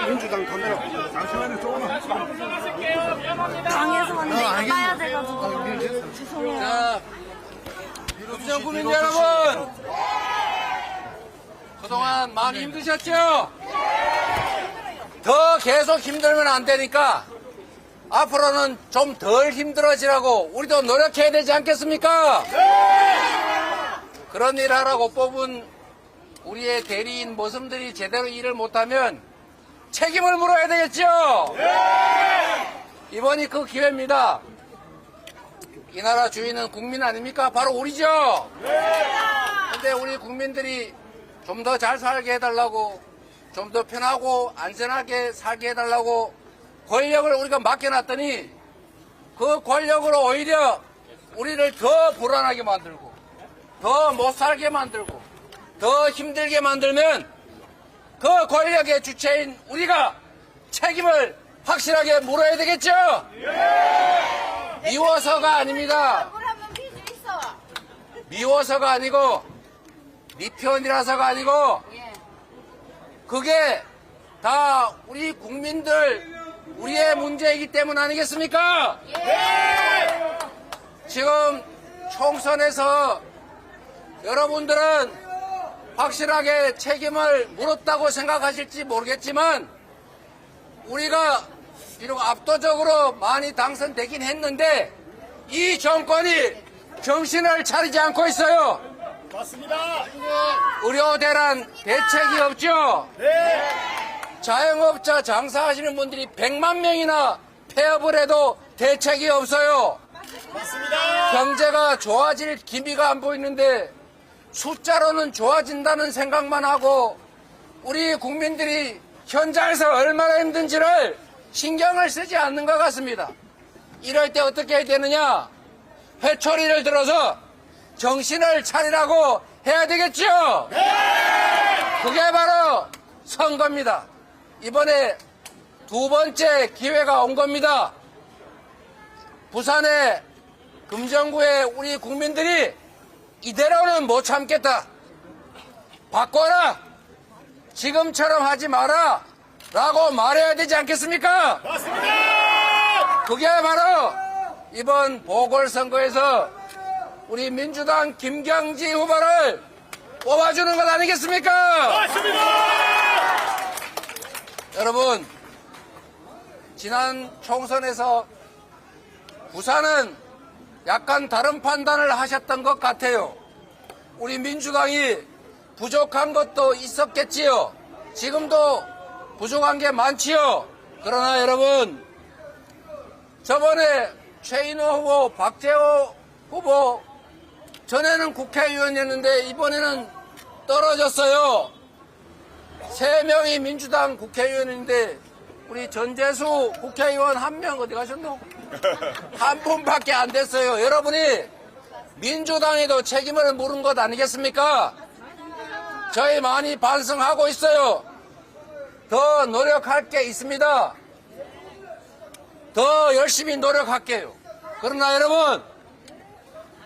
민주당 카메라. 잠시만요, 조금만. 방에서 왔는데 가야 돼가지고 죄송해요. 자, 금정 국민 여러분, 그동안 많이 힘드셨죠? 더 계속 힘들면 안 되니까 앞으로는 좀 덜 힘들어지라고 우리도 노력해야 되지 않겠습니까? 그런 일 하라고 뽑은 우리의 대리인 모습들이 제대로 일을 못하면 책임을 물어야 되겠죠? 이번이 그 기회입니다. 이 나라 주인은 국민 아닙니까? 바로 우리죠? 근데 우리 국민들이 좀 더 잘 살게 해달라고, 좀 더 편하고 안전하게 살게 해달라고 권력을 우리가 맡겨놨더니 그 권력으로 오히려 우리를 더 불안하게 만들고 더 못 살게 만들고 더 힘들게 만들면 그 권력의 주체인 우리가 책임을 확실하게 물어야 되겠죠? 미워서가 아닙니다. 미워서가 아니고 네 편이라서가 아니고 그게 다 우리 국민들 우리의 문제이기 때문 아니겠습니까? 지금 총선에서 여러분들은 확실하게 책임을 물었다고 생각하실지 모르겠지만 우리가 비록 압도적으로 많이 당선되긴 했는데 이 정권이 정신을 차리지 않고 있어요. 맞습니다. 의료 대란 대책이 없죠. 네. 자영업자 장사하시는 분들이 100만 명이나 폐업을 해도 대책이 없어요. 맞습니다. 경제가 좋아질 기미가 안 보이는데 숫자로는 좋아진다는 생각만 하고 우리 국민들이 현장에서 얼마나 힘든지를 신경을 쓰지 않는 것 같습니다. 이럴 때 어떻게 해야 되느냐? 회초리를 들어서 정신을 차리라고 해야 되겠죠? 그게 바로 선거입니다. 이번에 두 번째 기회가 온 겁니다. 부산의 금정구의 우리 국민들이 이대로는 못 참겠다. 바꿔라. 지금처럼 하지 마라. 라고 말해야 되지 않겠습니까? 맞습니다. 그게 바로 이번 보궐선거에서 우리 민주당 김경지 후보를 뽑아주는 것 아니겠습니까? 맞습니다. 여러분, 지난 총선에서 부산은 약간 다른 판단을 하셨던 것 같아요. 우리 민주당이 부족한 것도 있었겠지요. 지금도 부족한 게 많지요. 그러나 여러분, 저번에 최인호 후보, 박재호 후보 전에는 국회의원이었는데 이번에는 떨어졌어요. 3명이 민주당 국회의원인데 우리 전재수 국회의원 1명 어디 가셨노? 한 분밖에 안 됐어요. 여러분이 민주당에도 책임을 물은 것 아니겠습니까? 저희 많이 반성하고 있어요. 더 노력할 게 있습니다. 더 열심히 노력할게요. 그러나 여러분,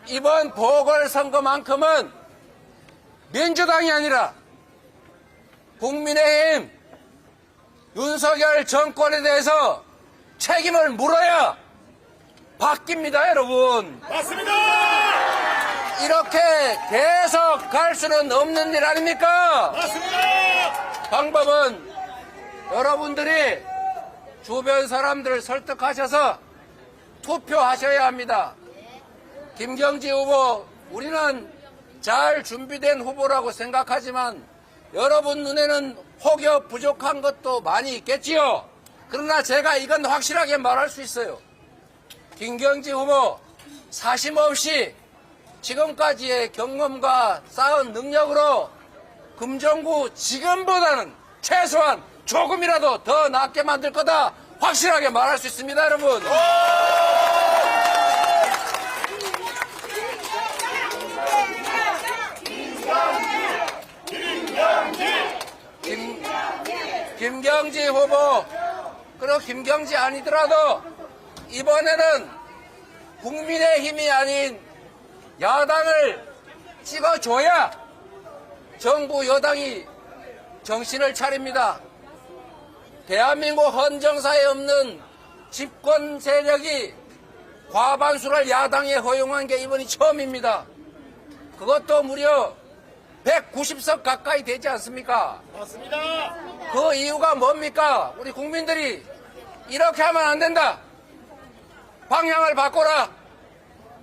이번 보궐선거만큼은 민주당이 아니라 국민의힘 윤석열 정권에 대해서 책임을 물어야 바뀝니다, 여러분. 맞습니다. 이렇게 계속 갈 수는 없는 일 아닙니까? 맞습니다. 방법은 여러분들이 주변 사람들을 설득하셔서 투표하셔야 합니다. 김경지 후보, 우리는 잘 준비된 후보라고 생각하지만 여러분 눈에는 혹여 부족한 것도 많이 있겠지요. 그러나 제가 이건 확실하게 말할 수 있어요. 김경지 후보, 사심 없이 지금까지의 경험과 쌓은 능력으로 금정구 지금보다는 최소한 조금이라도 더 낫게 만들 거다 확실하게 말할 수 있습니다, 여러분. 김경지 후보, 그리고 김경지 아니더라도 이번에는 국민의힘이 아닌 야당을 찍어줘야 정부 여당이 정신을 차립니다. 대한민국 헌정사에 없는 집권 세력이 과반수를 야당에 허용한 게 이번이 처음입니다. 그것도 무려 190석 가까이 되지 않습니까? 맞습니다. 그 이유가 뭡니까? 우리 국민들이 이렇게 하면 안 된다. 방향을 바꿔라.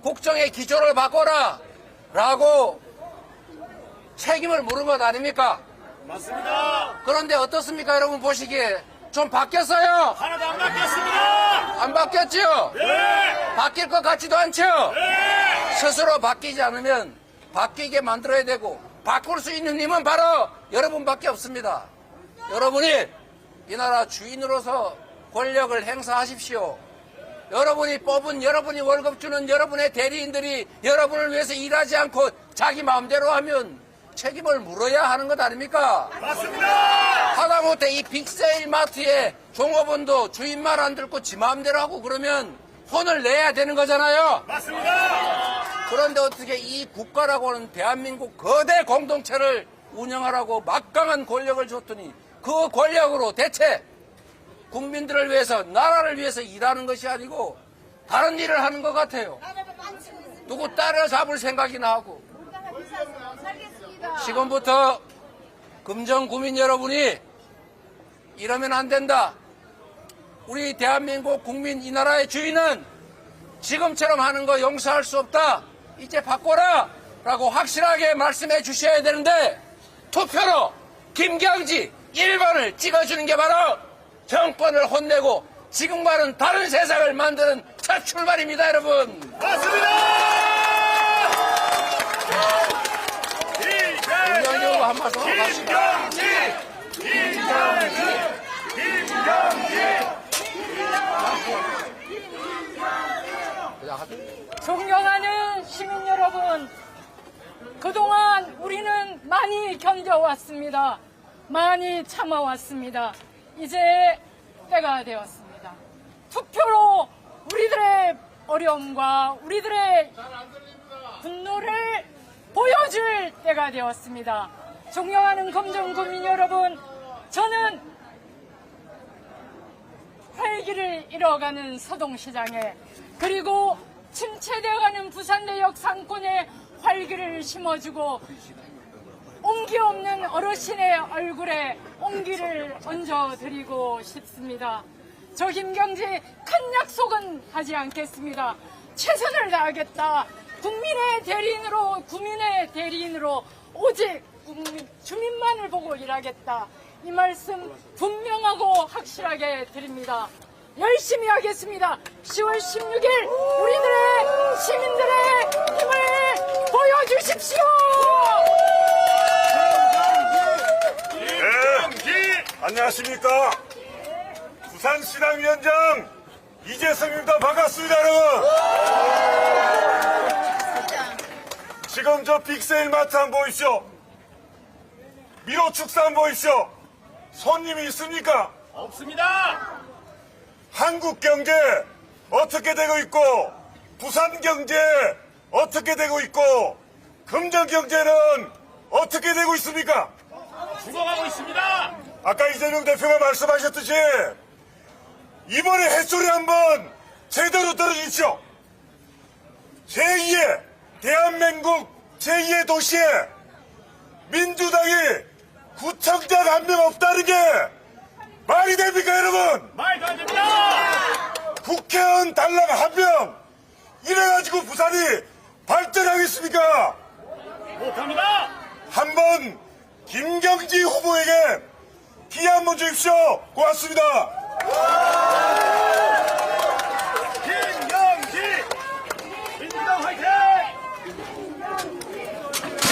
국정의 기조를 바꿔라. 라고 책임을 물은 것 아닙니까? 맞습니다. 그런데 어떻습니까? 여러분 보시기에 좀 바뀌었어요? 하나도 안 바뀌었습니다. 안 바뀌었죠? 네. 바뀔 것 같지도 않죠? 네. 스스로 바뀌지 않으면 바뀌게 만들어야 되고 바꿀 수 있는 힘은 바로 여러분밖에 없습니다. 여러분이 이 나라 주인으로서 권력을 행사하십시오. 여러분이 뽑은 여러분이 월급 주는 여러분의 대리인들이 여러분을 위해서 일하지 않고 자기 마음대로 하면 책임을 물어야 하는 것 아닙니까? 맞습니다. 하다못해 이 빅세일 마트에 종업원도 주인 말 안 듣고 지 마음대로 하고 그러면 혼을 내야 되는 거잖아요. 맞습니다. 그런데 어떻게 이 국가라고 하는 대한민국 거대 공동체를 운영하라고 막강한 권력을 줬더니 그 권력으로 대체 국민들을 위해서 나라를 위해서 일하는 것이 아니고 다른 일을 하는 것 같아요. 누구 따라잡을 생각이나 하고. 지금부터 금정구민 여러분이 이러면 안 된다. 우리 대한민국 국민 이 나라의 주인은 지금처럼 하는 거 용서할 수 없다. 이제 바꿔라 라고 확실하게 말씀해 주셔야 되는데 투표로 김경지 1번을 찍어주는 게 바로 정권을 혼내고 지금과는 다른 세상을 만드는 첫 출발입니다. 여러분. 맞습니다. 김경지 한 말씀 하고 갑시다. 존경하는 시민 여러분, 그동안 우리는 많이 견뎌왔습니다. 많이 참아왔습니다. 이제 때가 되었습니다. 투표로 우리들의 어려움과 우리들의 분노를 보여줄 때가 되었습니다. 존경하는 금정구민 여러분, 저는 활기를 잃어가는 서동시장에 그리고 침체되어가는 부산대역 상권에 활기를 심어주고 온기 없는 어르신의 얼굴에 온기를 얹어드리고 싶습니다. 저 김경지 큰 약속은 하지 않겠습니다. 최선을 다하겠다. 국민의 대리인으로 오직 주민만을 보고 일하겠다. 이 말씀 분명하고 확실하게 드립니다. 열심히 하겠습니다. 10월 16일 우리들의 시민들의 힘을 보여주십시오. 네, 안녕하십니까. 부산시당위원장 이재성입니다. 반갑습니다, 여러분. 지금 저 빅세일 마트 한번 보십시오. 미로 축사 한번 보십시오. 손님이 있습니까? 없습니다. 한국 경제 어떻게 되고 있고, 부산 경제 어떻게 되고 있고, 금정 경제는 어떻게 되고 있습니까? 죽어가고 있습니다. 아까 이재명 대표가 말씀하셨듯이 이번에 햇소리 한번 제대로 들어주십시오. 제2의 대한민국 제2의 도시에 민주당이 구청장 한 명 없다는 게 말이 됩니까, 여러분? 말도 안 됩니다. 국회의원 달랑 한 명 이래가지고 부산이 발전하겠습니까? 못합니다. 한번 김경지 후보에게 기회 한번 주십시오. 고맙습니다.